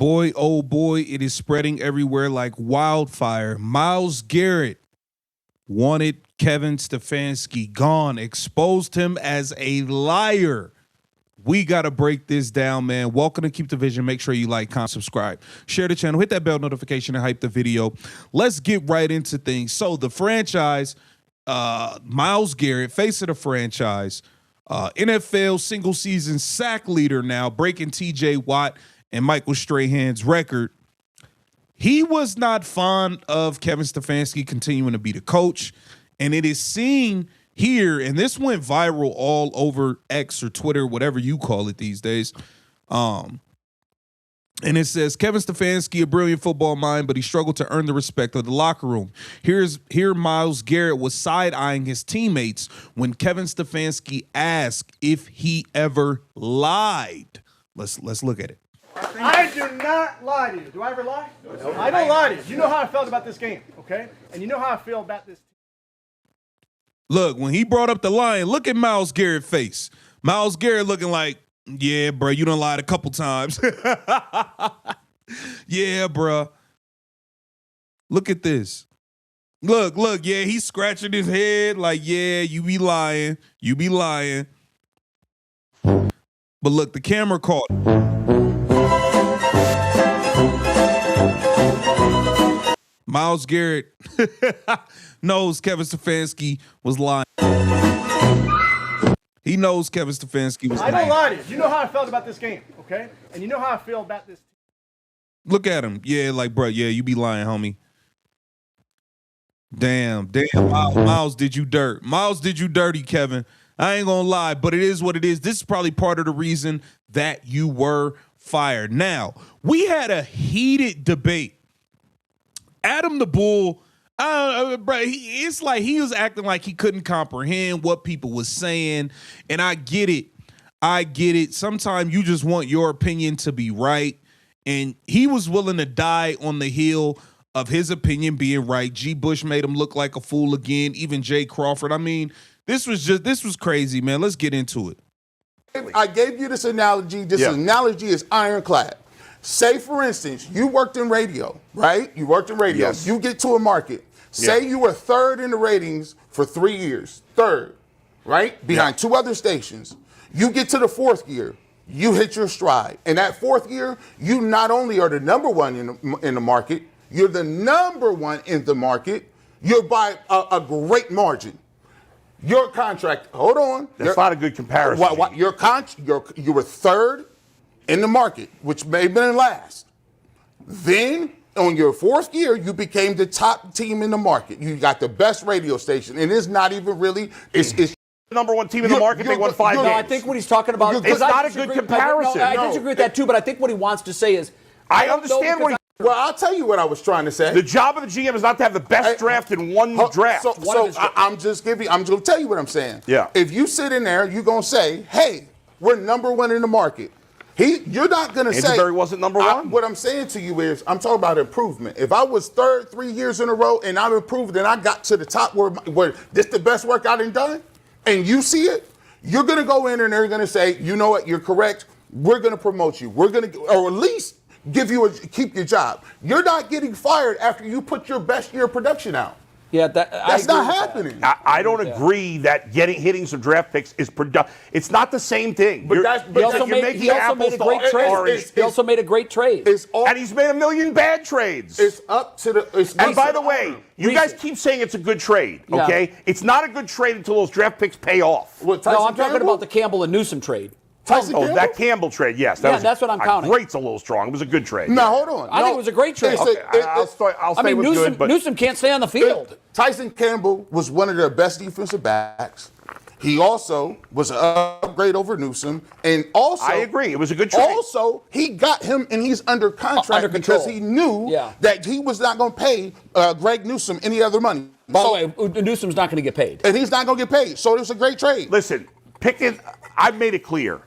boy, oh boy, it is spreading everywhere like wildfire. Myles Garrett wanted Kevin Stefanski gone, exposed him as a liar. We got to break this down, man. Welcome to Keep the Vision. Make sure you like, comment, subscribe, share the channel, hit that bell notification, and hype the video. Let's get right into things. So the franchise, Myles Garrett, face of the franchise, NFL single season sack leader now, breaking TJ Watt and Michael Strahan's record. He was not fond of Kevin Stefanski continuing to be the coach, and it is seen here, and this went viral all over X or Twitter, whatever you call it these days. And it says, Kevin Stefanski, a brilliant football mind, but he struggled to earn the respect of the locker room. Here Myles Garrett was side-eyeing his teammates when Kevin Stefanski asked if he ever lied. Let's look at it. I do not lie to you. Do I ever lie? No, I don't lie to you. You know how I felt about this game, okay? And you know how I feel about this team. Look, when he brought up the lying, look at Myles Garrett's face. Myles Garrett looking like, yeah, bro, you done lied a couple times. Yeah, bro. Look at this. Look, yeah, he's scratching his head like, yeah, you be lying. You be lying. But look, the camera caught it. Myles Garrett knows Kevin Stefanski was lying. He knows Kevin Stefanski was lying. I don't lie to you. You know how I felt about this game, okay? And you know how I feel about this team. Look at him. Yeah, like, bro, yeah, you be lying, homie. Damn, Myles did you dirt. Myles did you dirty, Kevin. I ain't gonna lie, but it is what it is. This is probably part of the reason that you were fired. Now, we had a heated debate. Adam the Bull, bro, it's like he was acting like he couldn't comprehend what people was saying, and I get it. Sometimes you just want your opinion to be right, and he was willing to die on the hill of his opinion being right. G. Bush made him look like a fool again, even Jay Crawford. I mean, this was crazy, man. Let's get into it. I gave you this analogy. This analogy is ironclad. Say, for instance, you worked in radio, right? You worked in radio. Yes. You get to a market. Say you were third in the ratings for 3 years. Third, right? Behind two other stations. You get to the fourth year. You hit your stride. In that fourth year, you not only are the number one in the market, you're the number one in the market. You're by a great margin. Your contract, hold on. That's not a good comparison. You were third in the market, which may have been last. Then, on your fourth year, you became the top team in the market. You got the best radio station, and it's not even really. It's the number one team in the market. They won 5 games. No, I think what he's talking about. It's not a good comparison. I disagree with that too, but I think what he wants to say is. I understand what. Well, I'll tell you what I was trying to say. The job of the GM is not to have the best draft in one draft. I'm just going to tell you what I'm saying. Yeah. If you sit in there, you're going to say, hey, we're number one in the market. You're not going to say. Ansbury wasn't number one. What I'm saying to you is, I'm talking about improvement. If I was third 3 years in a row and I've improved and I got to the top where this the best work I done, and you see it, you're going to go in and they're going to say, you know what, you're correct. We're going to promote you. We're going to, or at least keep your job. You're not getting fired after you put your best year of production out. Yeah, that's not happening. I don't agree that hitting some draft picks is productive. It's not the same thing. He also made a great trade. He also made a great trade. And he's made a million bad trades. It's up to the. And by the way, you guys keep saying it's a good trade, okay? Yeah. It's not a good trade until those draft picks pay off. No, I'm talking about the Campbell and Newsom trade. That Campbell trade, yes. That's what I'm counting. Great's a little strong. It was a good trade. No, hold on. I think it was a great trade. I'll say it was good, but Newsom can't stay on the field. Tyson Campbell was one of their best defensive backs. He also was an upgrade over Newsom, and also I agree, it was a good trade. Also, he got him, and he's under contract because he knew that he was not going to pay Greg Newsom any other money. By the way, Newsom's not going to get paid, and he's not going to get paid. So it was a great trade. Listen, I've made it clear.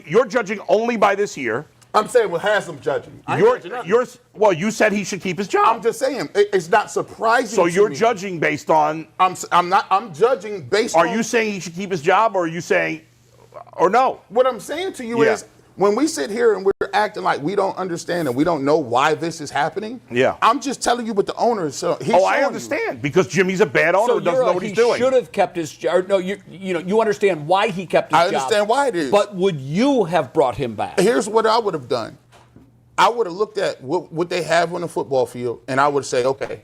You're judging only by this year. I'm saying, well, has some judging. You said he should keep his job. I'm just saying, it's not surprising. So you're judging based on. I'm judging based on. Are you saying he should keep his job, or are you saying, or no? What I'm saying to you is, when we sit here and acting like we don't understand and we don't know why this is happening. Yeah. I'm just telling you what the owner is. So I understand because Jimmy's a bad owner who doesn't know what he's doing. He should have kept his job. No, you understand why he kept his job. I understand why it is. But would you have brought him back? Here's what I would have done. I would have looked at what they have on the football field, and I would say, okay,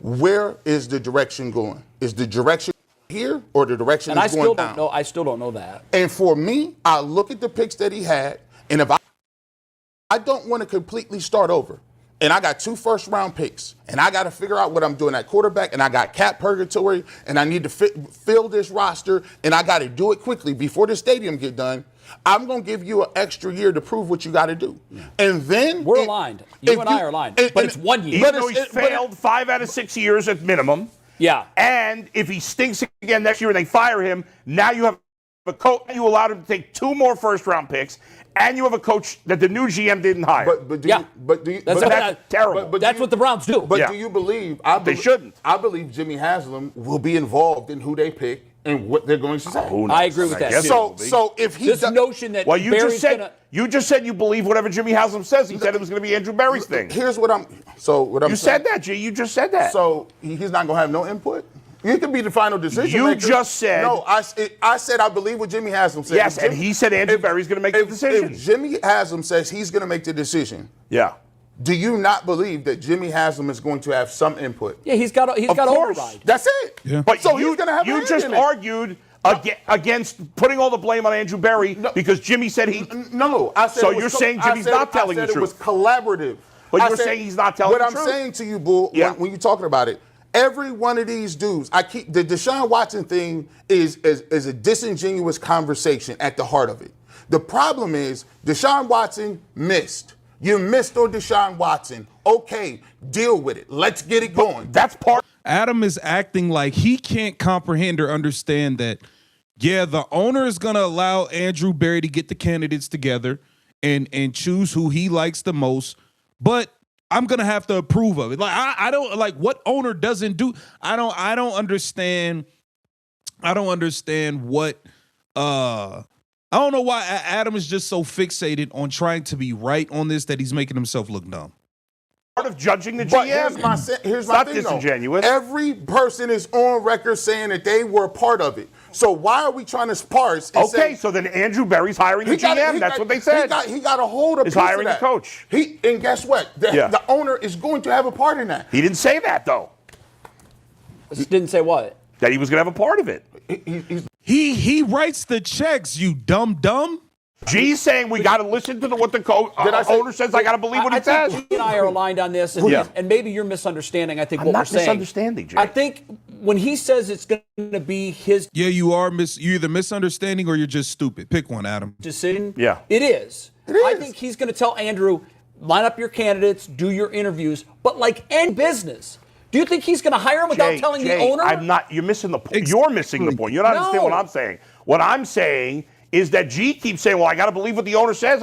where is the direction going? Is the direction here or the direction is going down? I still don't know that. And for me, I look at the picks that he had, and if I don't want to completely start over, and I got 2 first-round picks, and I got to figure out what I'm doing at quarterback, and I got cap purgatory, and I need to fill this roster, and I got to do it quickly before the stadium get done, I'm going to give you an extra year to prove what you got to do. Yeah. And then we're aligned. You and I are aligned. But it's 1 year. Even though he's failed 5 out of 6 years at minimum. Yeah. And if he stinks again next year and they fire him, now you have a coach. You allowed him to take 2 more first-round picks, and you have a coach that the new GM didn't hire. That's terrible. That's what the Browns do. But do you believe? They shouldn't. I believe Jimmy Haslam will be involved in who they pick and what they're going to say. I agree with that. So if he notion that you just said you believe whatever Jimmy Haslam says. He said it was going to be Andrew Berry's thing. Here's what I'm. You said that, G. You just said that. So he's not going to have no input. He could be the final decision maker. Just said. No, I said I believe what Jimmy Haslam said. Yes, and he said Andrew Berry's going to make the decision. If Jimmy Haslam says he's going to make the decision. Yeah. Do you not believe that Jimmy Haslam is going to have some input? Yeah, he's got to override. That's it. Yeah. But so he's going to have. You just argued against putting all the blame on Andrew Berry because Jimmy said he. No, I said. So you're saying Jimmy's not telling the truth. It was collaborative. But you're saying he's not telling the truth. What I'm saying to you, Bull, when you're talking about it, every one of these dudes, the Deshaun Watson thing is a disingenuous conversation at the heart of it. The problem is Deshaun Watson missed. You missed on Deshaun Watson. Okay, deal with it. Let's get it going. That's part. Adam is acting like he can't comprehend or understand that, yeah, the owner is going to allow Andrew Berry to get the candidates together and choose who he likes the most, but I'm going to have to approve of it. Like, I don't, like, what owner doesn't do? I don't understand what, I don't know why Adam is just so fixated on trying to be right on this that he's making himself look dumb. Part of judging the GM. But here's my thing, disingenuous. Every person is on record saying that they were a part of it. So why are we trying to parse? Okay, so then Andrew Berry's hiring the GM. That's what they said. He got a hold of. He's hiring the coach. And guess what? The owner is going to have a part in that. He didn't say that though. Didn't say what? That he was going to have a part of it. He writes the checks, you dumb. G's saying we got to listen to what the owner says. I got to believe what he says. He and I are aligned on this, and maybe you're misunderstanding. I think what we're saying. I'm not misunderstanding, Jay. I think when he says it's going to be his. Yeah, you are you're either misunderstanding or you're just stupid. Pick one, Adam. Decision. Yeah, it is. I think he's going to tell Andrew, line up your candidates, do your interviews, but like any business. Do you think he's going to hire him without telling the owner? I'm not. You're missing the point. You're missing the point. You don't understand what I'm saying. What I'm saying is that G keeps saying, well, I got to believe what the owner says.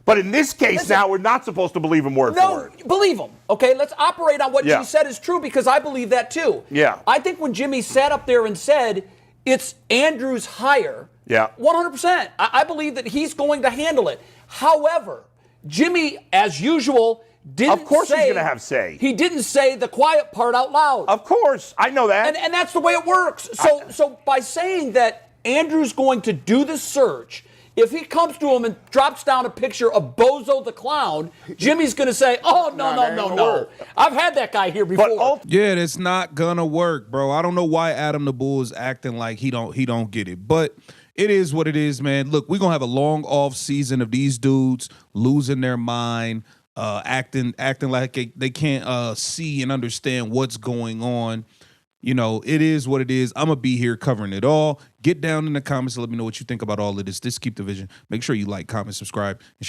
But in this case now, we're not supposed to believe him word for word. No, believe him. Okay, let's operate on what G said is true because I believe that too. Yeah. I think when Jimmy sat up there and said it's Andrew's hire, 100%. I believe that he's going to handle it. However, Jimmy, as usual, didn't say. Of course he's going to have say. He didn't say the quiet part out loud. Of course. I know that. And that's the way it works. So by saying that Andrew's going to do the search, if he comes to him and drops down a picture of Bozo the Clown, Jimmy's going to say, oh, no. I've had that guy here before. Yeah, that's not going to work, bro. I don't know why Adam the Bull is acting like he don't get it. But it is what it is, man. Look, we're going to have a long off season of these dudes losing their mind, acting like they can't see and understand what's going on. You know, it is what it is. I'm going to be here covering it all. Get down in the comments and let me know what you think about all of this. This Keep the Vision. Make sure you like, comment, subscribe, and